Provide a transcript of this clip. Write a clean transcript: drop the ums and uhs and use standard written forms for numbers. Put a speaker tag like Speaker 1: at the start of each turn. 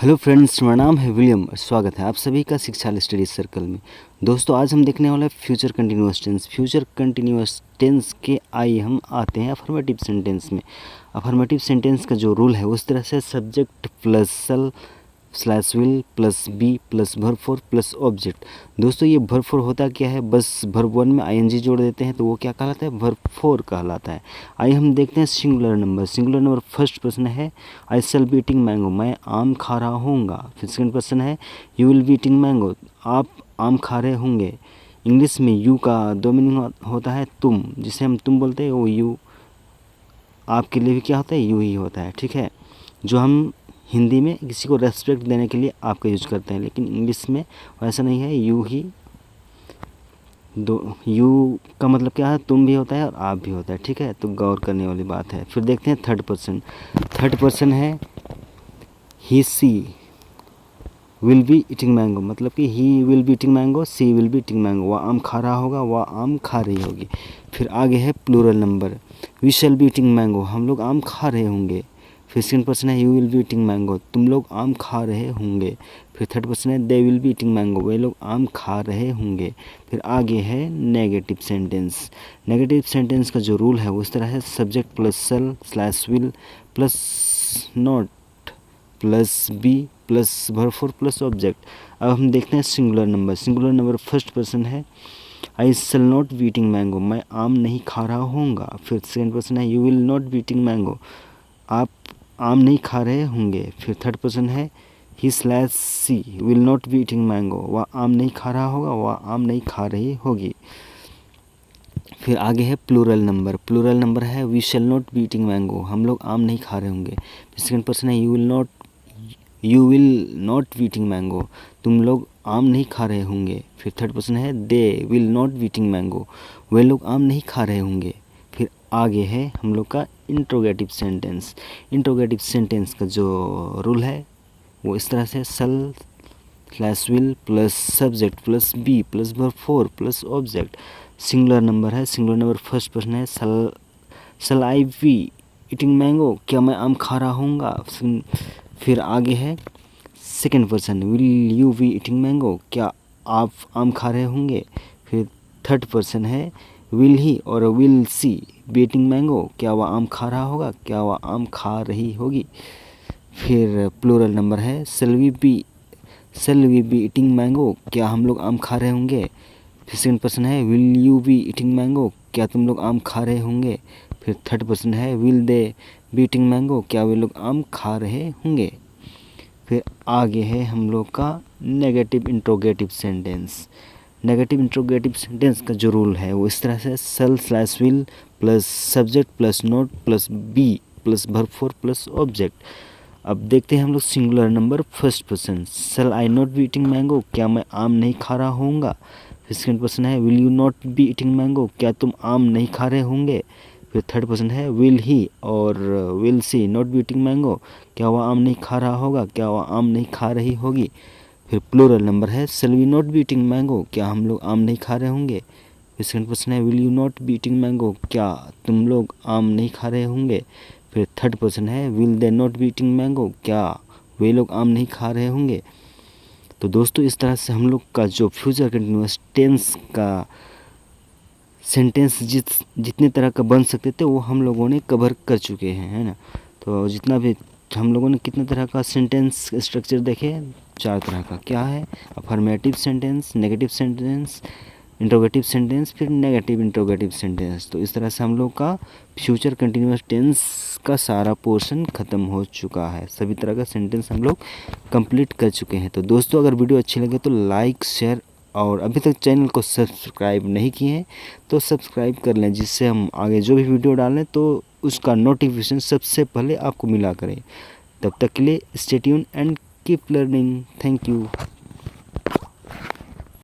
Speaker 1: Hello friends, मेरा नाम है विलियम और स्वागत है आप सभी का शिक्षा स्टडी सर्कल में। दोस्तों, आज हम देखने वाले future continuous tense. Future continuous tense के आइए हम आते हैं अफर्मेटिव सेंटेंस में। अफर्मेटिव सेंटेंस का जो रूल है उस तरह से subject plus shall slash will plus be plus verb four plus object. दोस्तों, ये वर्ब फोर होता क्या है? बस वर्ब वन में आईएनजी जोड़ देते हैं तो वो क्या कहलाता है? वर्ब फोर कहलाता है। आइए हम देखते हैं singular number. Singular number first person है I shell be eating mango, मैं आम खा रहा हूँगा। फिर सेकंड पर्सन है you will be eating mango, आप आम खा रहे होंगे। इंग्लिश में यू का दो मीनिंग होता है तुम, जिसे हम तुम बोलते हैं वो यू आपके लिए भी क्या होता है? यू ही होता है, ठीक है। जो हम हिंदी में किसी को रेस्पेक्ट देने के लिए आपका यूज करते हैं, लेकिन इंग्लिश में वैसा नहीं है। यू ही दो, यू का मतलब क्या है? तुम भी होता है और आप भी होता है, ठीक है। तो गौर करने वाली बात है। फिर देखते हैं थर्ड पर्सन। थर्ड पर्सन है he she will be eating mango, मतलब कि he will be eating mango, she will be eating mango. वह आम खा रहा होगा, वह आम खा रही होगी। फिर आगे है plural number. We shall be eating mango, हम लोग आम खा रहे होंगे। फिर सेकंड पर्सन है you will be eating mango, तुम लोग आम खा रहे होंगे। फिर थर्ड पर्सन है they will be eating mango, वे लोग आम खा रहे होंगे। फिर आगे है नेगेटिव सेंटेंस। नेगेटिव सेंटेंस का जो रूल है वो इस तरह है subject plus shall slash will plus not plus be plus verb four plus object. अब हम देखते हैं singular number. Singular number first person है I shall not be eating mango, मैं आम नहीं खा रहा होऊंगा। फिर सेकंड पर्सन है you will not be eating mango, आप आम नहीं खा रहे होंगे। फिर थर्ड पर्सन है he slash she will not be eating mango, वह आम नहीं खा रहा होगा, वह आम नहीं खा रही होगी। फिर आगे है प्लूरल नंबर। प्लूरल नंबर है we shall not be eating mango, हम लोग आम नहीं खा रहे होंगे। फिर सेकंड पर्सन है you will not be eating mango, तुम लोग आम नहीं खा रहे होंगे। फिर थर्ड पर्सन है they will not be eating mango, वे लोग आम नहीं खा रहे होंगे। फिर आगे है हम लोग का इंट्रोगेटिव सेंटेंस। इंट्रोगेटिव सेंटेंस का जो रूल है वो इस तरह से shall slash will plus subject plus be plus verb four plus object. Singular number है। सिंगुलर नंबर फर्स्ट पर्सन है सल आई बी ईटिंग मैंगो, क्या मैं आम खा रहा हूँगा। फिर आगे है second person will you be eating mango, क्या आप आम खा रहे होंगे। फिर थर्ड पर्सन है विल ही और will she be eating mango, क्या वह आम खा रहा होगा, क्या वह आम खा रही होगी। फिर प्लूरल नंबर है shall we be eating mango, क्या हम लोग आम खा रहे होंगे। फिर सेकंड पर्सन है will you be eating mango, क्या तुम लोग आम खा रहे होंगे। फिर थर्ड पर्सन है will they be eating mango, क्या वे लोग आम खा रहे होंगे। फिर आगे है हम लोग का negative interrogative sentence. Negative interrogative sentence का जो रूल है वो इस तरह से shall slash will plus subject plus not plus be plus verb four plus object. अब देखते हैं हम लोग सिंगुलर नंबर फर्स्ट पर्सन सल आई नॉट बी ईटिंग मैंगो, क्या मैं आम नहीं खा रहा होऊंगा। फिर सेकंड पर्सन है will you not be eating mango, क्या तुम आम नहीं खा रहे होंगे। फिर थर्ड पर्सन है विल ही और will C not be eating mango, क्या वह आम नहीं खा रहा होगा, क्या वह आम नहीं खा रही होगी। फिर प्लूरल नंबर है shall we not be eating mango, क्या हम लोग आम नहीं खा रहे होंगे। फिर सेकंड पर्सन है will you not be eating mango, क्या तुम लोग आम नहीं खा रहे होंगे। फिर थर्ड पर्सन है will they not be eating mango, क्या वे लोग आम नहीं खा रहे होंगे। तो दोस्तों, इस तरह से हम लोग का जो फ्यूचर कंटिन्यूअस टेंस का सेंटेंस जितने तरह का बन सकते थे वो हम लोगों ने कवर कर चुके हैं, है ना। तो जितना भी हम लोगों ने कितने तरह का सेंटेंस स्ट्रक्चर देखे? 4 तरह का। क्या है? Affirmative sentence, negative sentence, interrogative sentence, फिर नेगेटिव इंट्रोगेटिव सेंटेंस। तो इस तरह से हम लोग का फ्यूचर कंटिन्यूअस टेंस का सारा पोर्शन ख़त्म हो चुका है। सभी तरह का सेंटेंस हम लोग कंप्लीट कर चुके हैं। तो दोस्तों, अगर वीडियो अच्छी लगे तो लाइक शेयर, और अभी तक चैनल को सब्सक्राइब नहीं किए हैं तो सब्सक्राइब कर लें, जिससे हम आगे जो भी वीडियो डालें तो उसका नोटिफिकेशन सबसे पहले आपको मिला करें। तब तक के लिए stay tune and keep learning. Thank you.